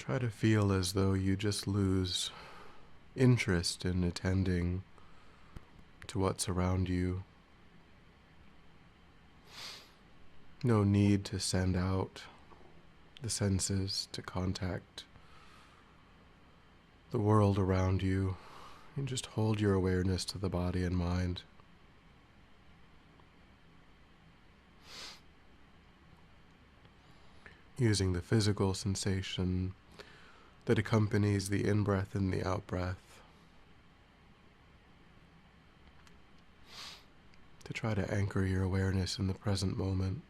Try to feel as though you just lose interest in attending to what's around you. No need to send out the senses to contact the world around you, and just hold your awareness to the body and mind. Using the physical sensation that accompanies the in-breath and the out-breath to try to anchor your awareness in the present moment.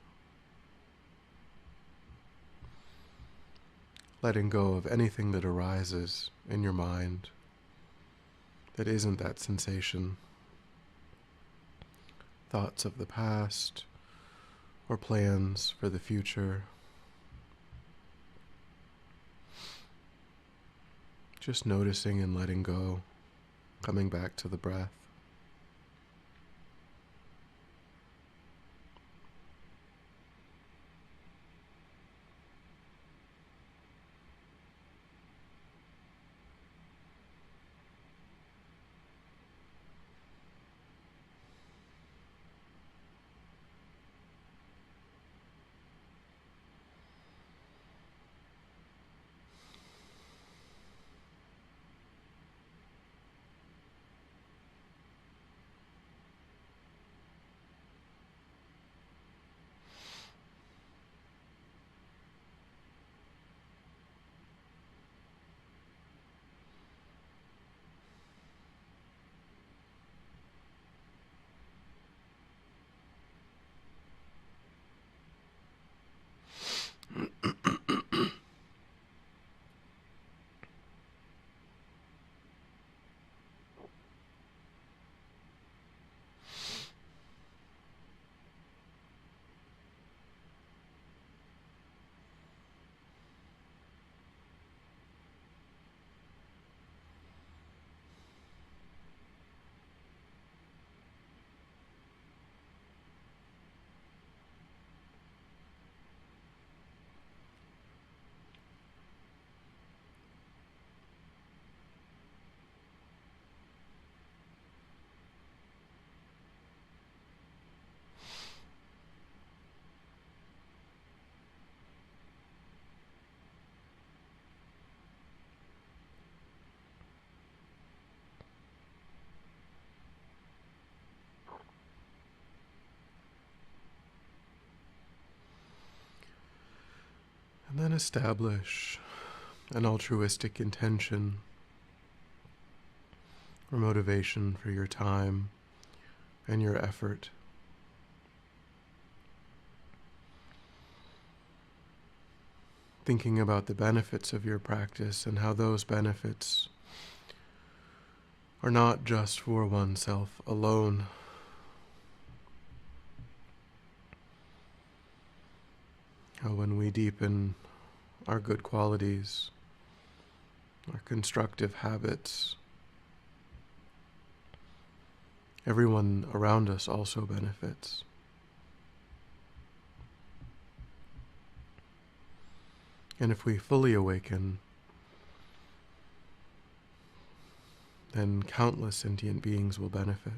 Letting go of anything that arises in your mind that isn't that sensation. Thoughts of the past or plans for the future. Just noticing and letting go, coming back to the breath. And then establish an altruistic intention or motivation for your time and your effort. Thinking about the benefits of your practice and how those benefits are not just for oneself alone. How when we deepen our good qualities, our constructive habits, everyone around us also benefits. And if we fully awaken, then countless sentient beings will benefit.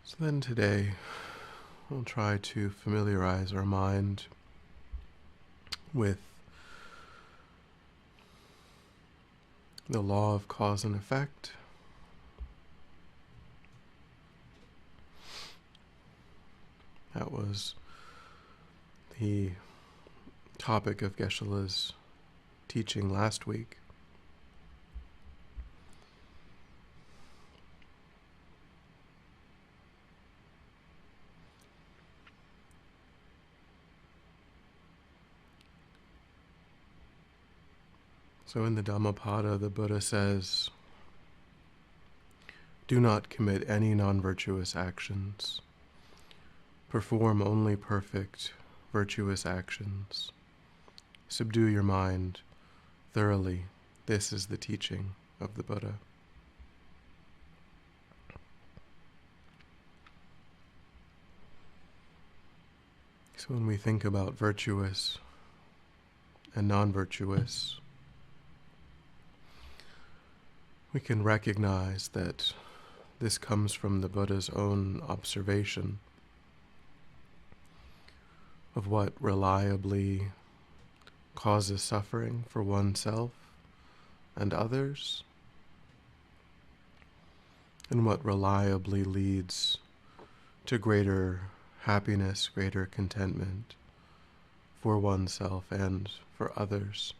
So then today, we'll try to familiarize our mind with the law of cause and effect. That was the topic of Geshe-la's teaching last week. So in the Dhammapada, the Buddha says, do not commit any non-virtuous actions. Perform only perfect, virtuous actions. Subdue your mind thoroughly. This is the teaching of the Buddha. So when we think about virtuous and non-virtuous, we can recognize that this comes from the Buddha's own observation of what reliably causes suffering for oneself and others, and what reliably leads to greater happiness, greater contentment for oneself and for others.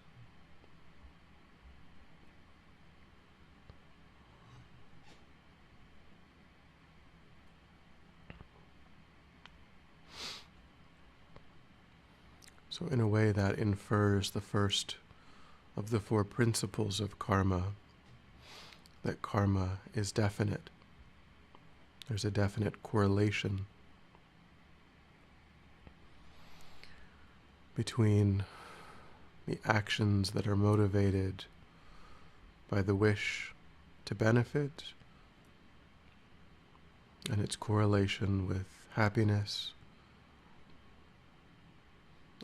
So in a way that infers the first of the four principles of karma, that karma is definite. There's a definite correlation between the actions that are motivated by the wish to benefit and its correlation with happiness,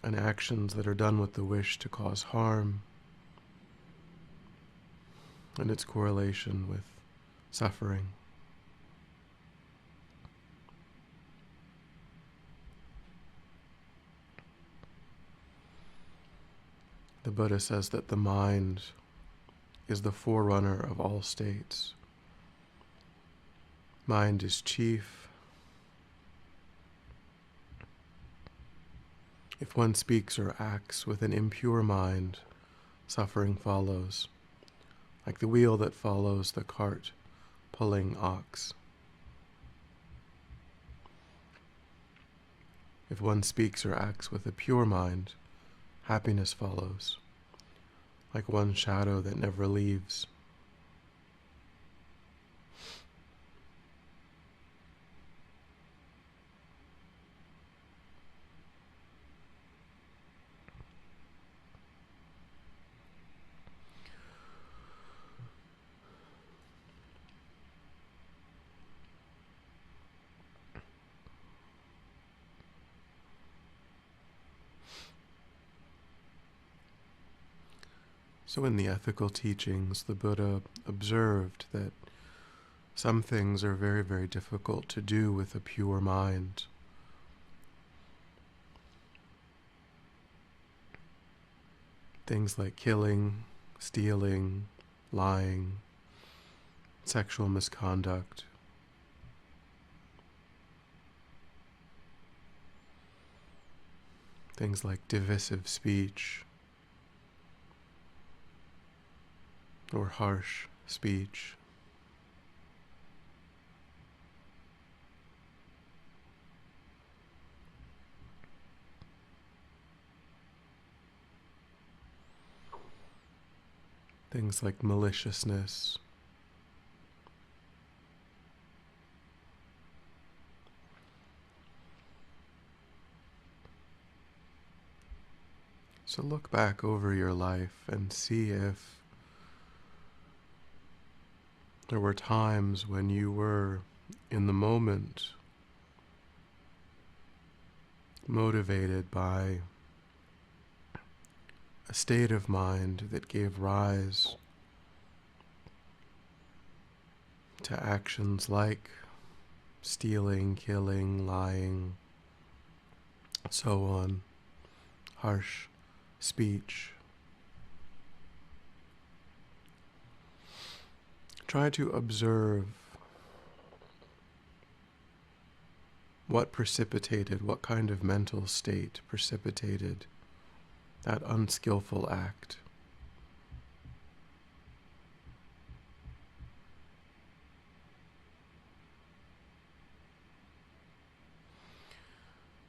and actions that are done with the wish to cause harm, and its correlation with suffering. The Buddha says that the mind is the forerunner of all states. Mind is chief. If one speaks or acts with an impure mind, suffering follows, like the wheel that follows the cart pulling ox. If one speaks or acts with a pure mind, happiness follows, like one shadow that never leaves. So in the ethical teachings, the Buddha observed that some things are very, very difficult to do with a pure mind. Things like killing, stealing, lying, sexual misconduct. Things like divisive speech or harsh speech. Things like maliciousness. So look back over your life and see if there were times when you were in the moment motivated by a state of mind that gave rise to actions like stealing, killing, lying, so on, harsh speech. Try to observe what kind of mental state precipitated that unskillful act.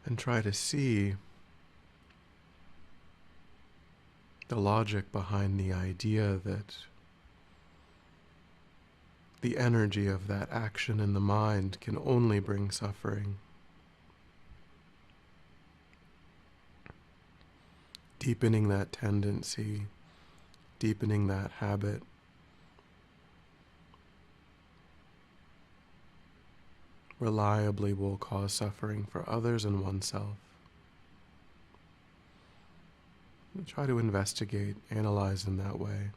And try to see the logic behind the idea that the energy of that action in the mind can only bring suffering. Deepening that tendency, deepening that habit, reliably will cause suffering for others and oneself. Try to investigate, analyze in that way.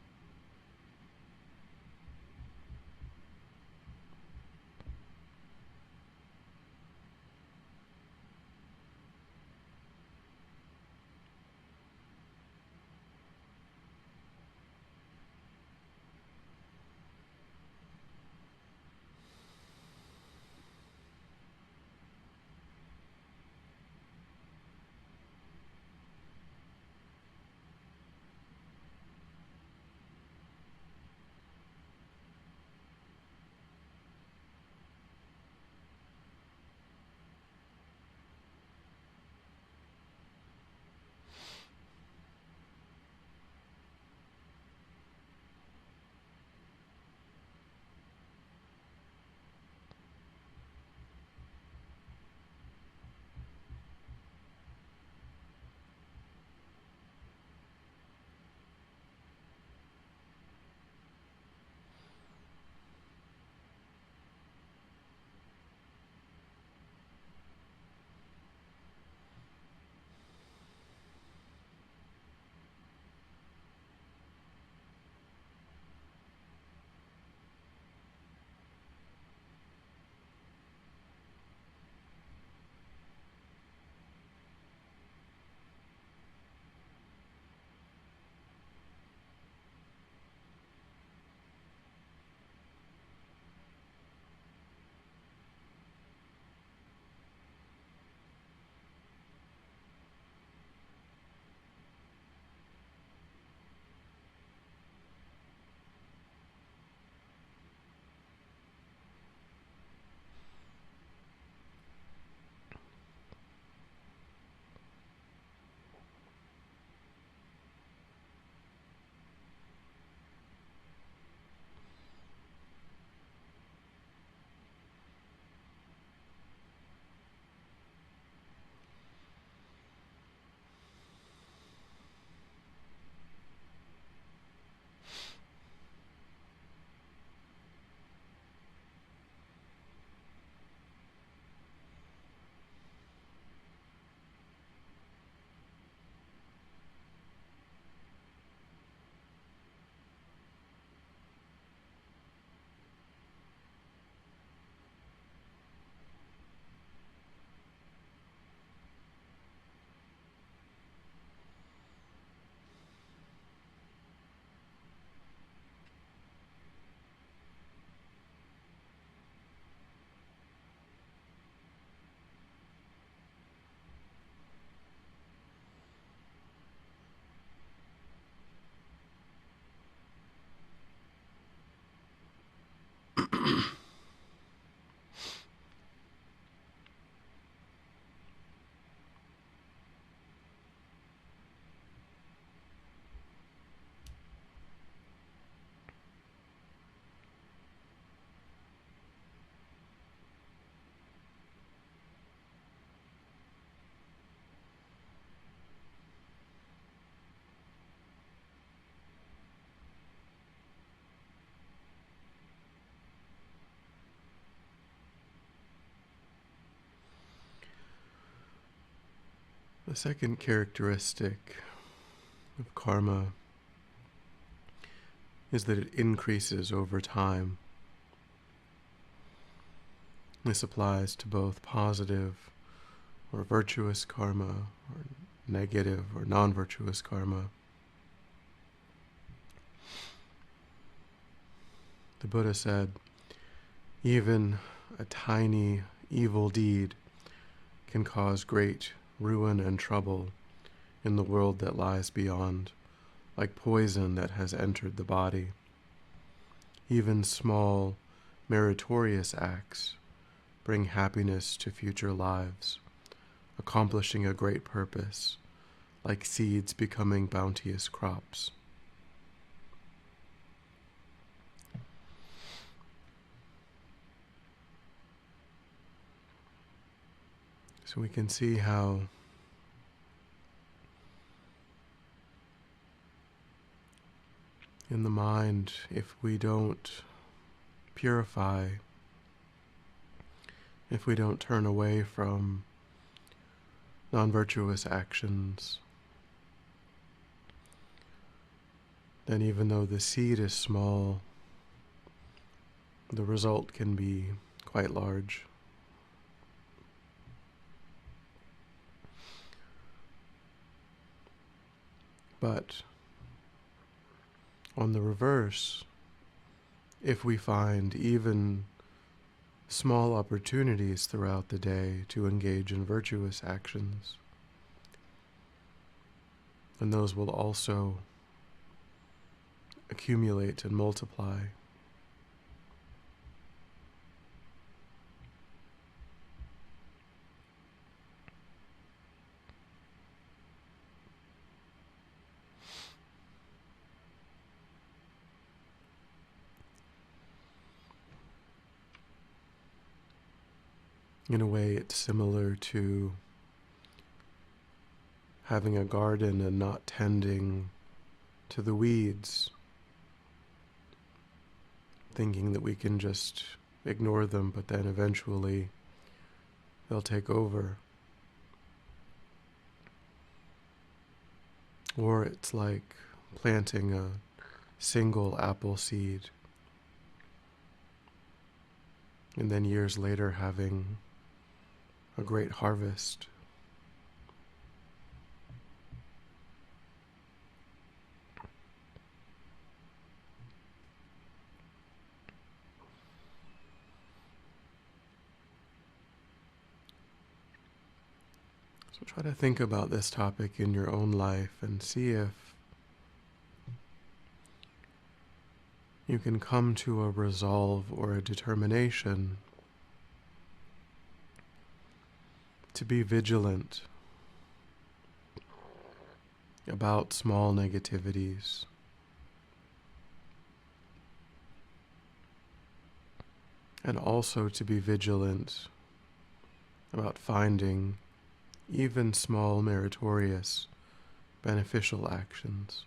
The second characteristic of karma is that it increases over time. This applies to both positive or virtuous karma or negative or non-virtuous karma. The Buddha said, even a tiny evil deed can cause great ruin and trouble in the world that lies beyond, like poison that has entered the body. Even small, meritorious acts bring happiness to future lives, accomplishing a great purpose, like seeds becoming bounteous crops. So we can see how in the mind, if we don't purify, if we don't turn away from non-virtuous actions, then even though the seed is small, the result can be quite large. But on the reverse, if we find even small opportunities throughout the day to engage in virtuous actions, then those will also accumulate and multiply. In a way, it's similar to having a garden and not tending to the weeds, thinking that we can just ignore them, but then eventually they'll take over. Or it's like planting a single apple seed and then years later having a great harvest. So try to think about this topic in your own life and see if you can come to a resolve or a determination to be vigilant about small negativities, and also to be vigilant about finding even small meritorious beneficial actions.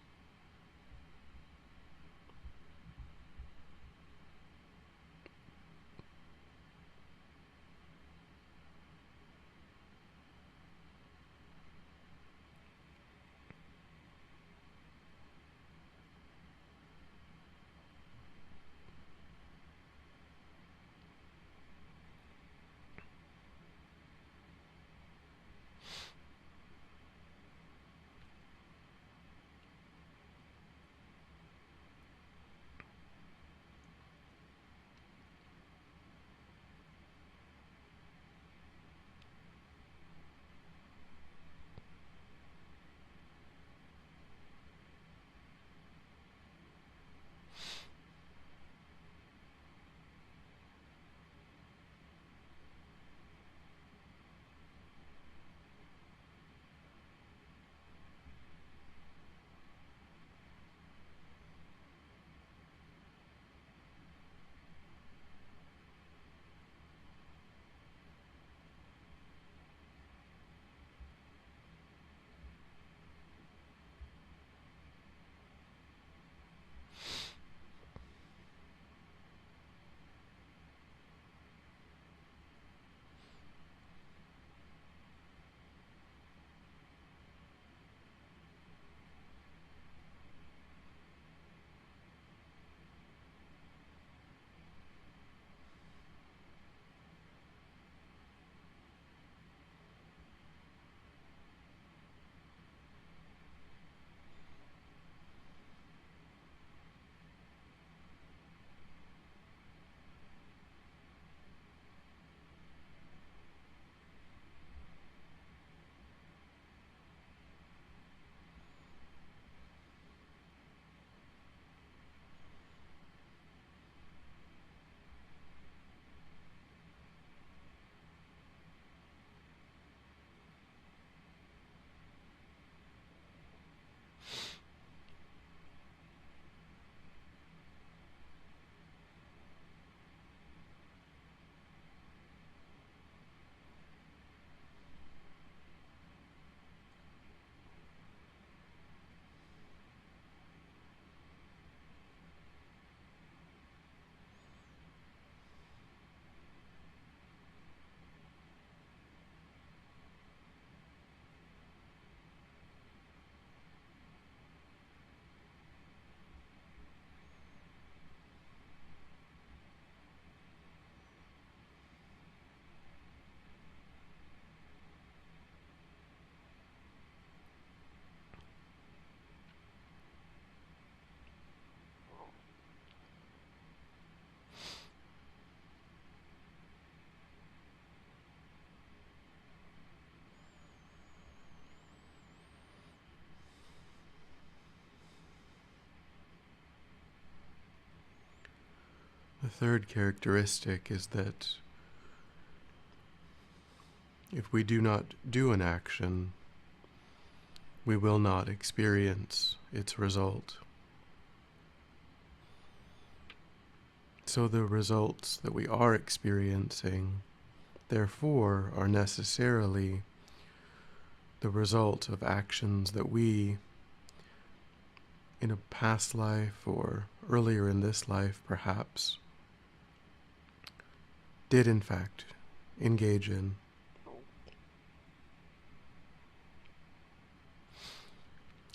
third characteristic is that if we do not do an action, we will not experience its result. So the results that we are experiencing, therefore, are necessarily the result of actions that we, in a past life or earlier in this life perhaps, did in fact engage in.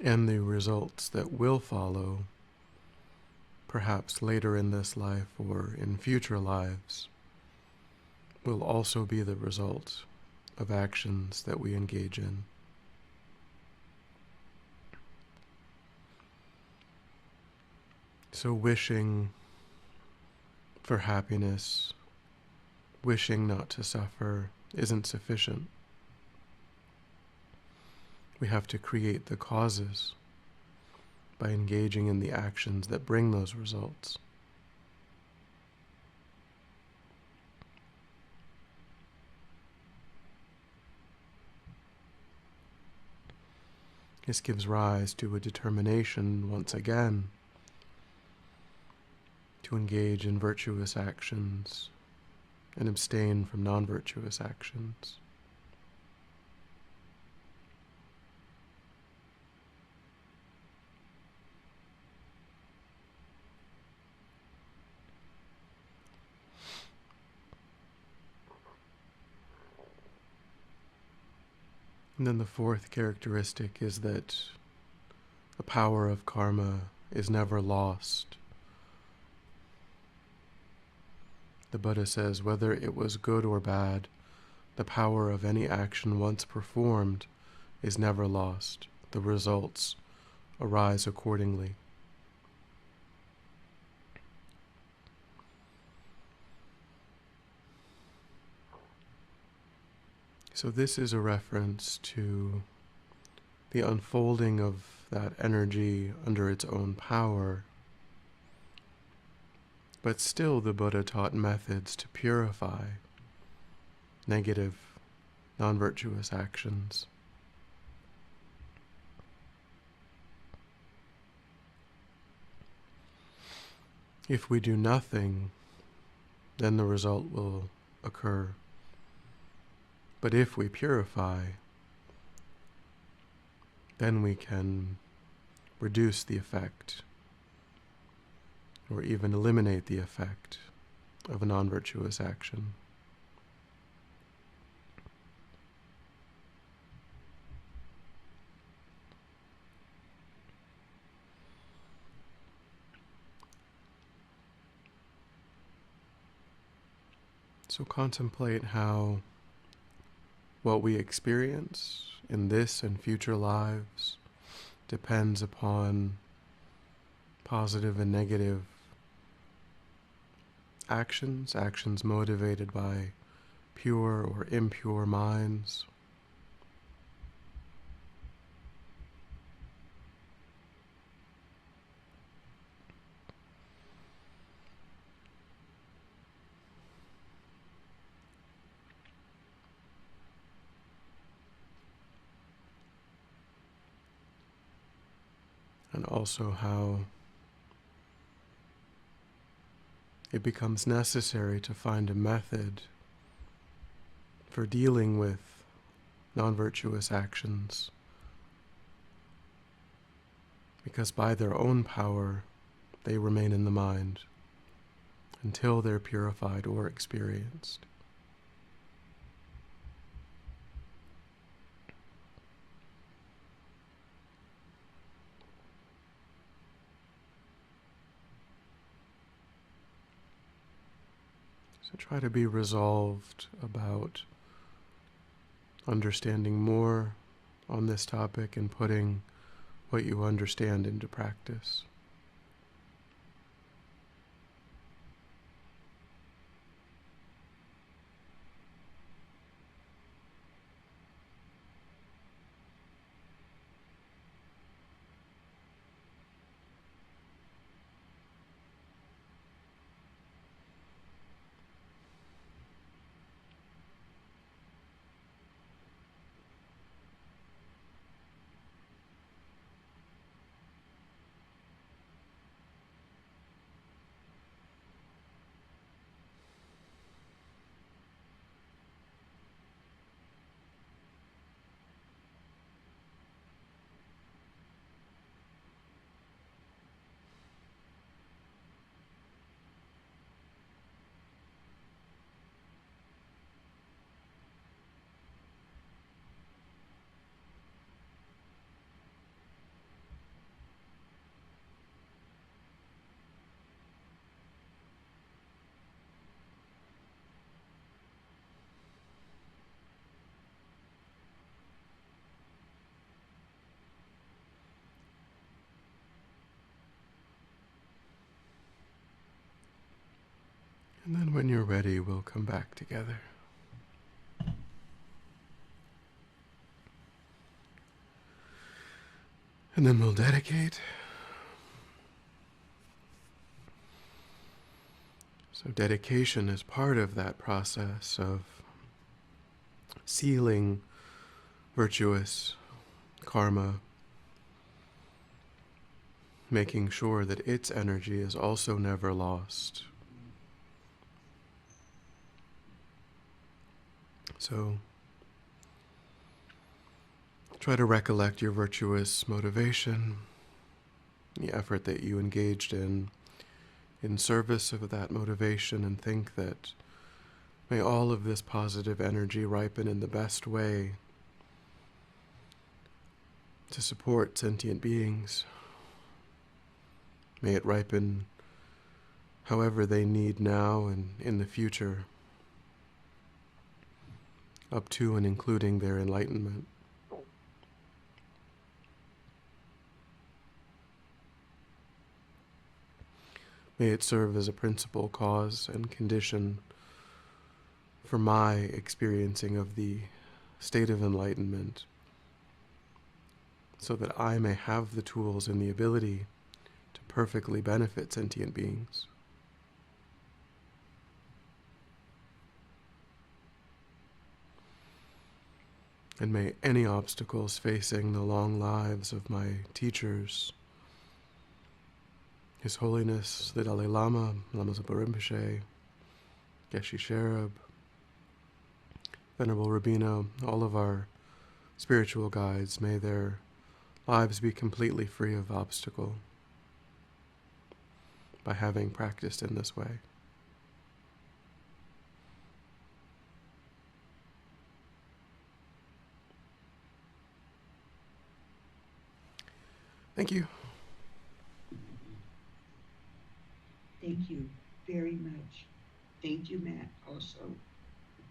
And the results that will follow, perhaps later in this life or in future lives, will also be the result of actions that we engage in. So wishing for happiness, wishing not to suffer, isn't sufficient. We have to create the causes by engaging in the actions that bring those results. This gives rise to a determination, once again, to engage in virtuous actions and abstain from non-virtuous actions. And then the fourth characteristic is that the power of karma is never lost. The Buddha says, whether it was good or bad, the power of any action once performed is never lost. The results arise accordingly. So this is a reference to the unfolding of that energy under its own power. But still the Buddha taught methods to purify negative, non-virtuous actions. If we do nothing, then the result will occur. But if we purify, then we can reduce the effect, or even eliminate the effect of a non-virtuous action. So contemplate how what we experience in this and future lives depends upon positive and negative actions, actions motivated by pure or impure minds. And also how it becomes necessary to find a method for dealing with non-virtuous actions, because by their own power they remain in the mind until they're purified or experienced. So try to be resolved about understanding more on this topic and putting what you understand into practice. And when you're ready, we'll come back together. And then we'll dedicate. So dedication is part of that process of sealing virtuous karma, making sure that its energy is also never lost. So try to recollect your virtuous motivation, the effort that you engaged in service of that motivation, and think that may all of this positive energy ripen in the best way to support sentient beings. May it ripen however they need now and in the future, up to and including their enlightenment. May it serve as a principal cause and condition for my experiencing of the state of enlightenment, so that I may have the tools and the ability to perfectly benefit sentient beings. And may any obstacles facing the long lives of my teachers, His Holiness the Dalai Lama, Lama Zopa Rinpoche, Geshe Sherab, Venerable Rabino, all of our spiritual guides, may their lives be completely free of obstacle by having practiced in this way. Thank you. Thank you very much. Thank you, Matt, also.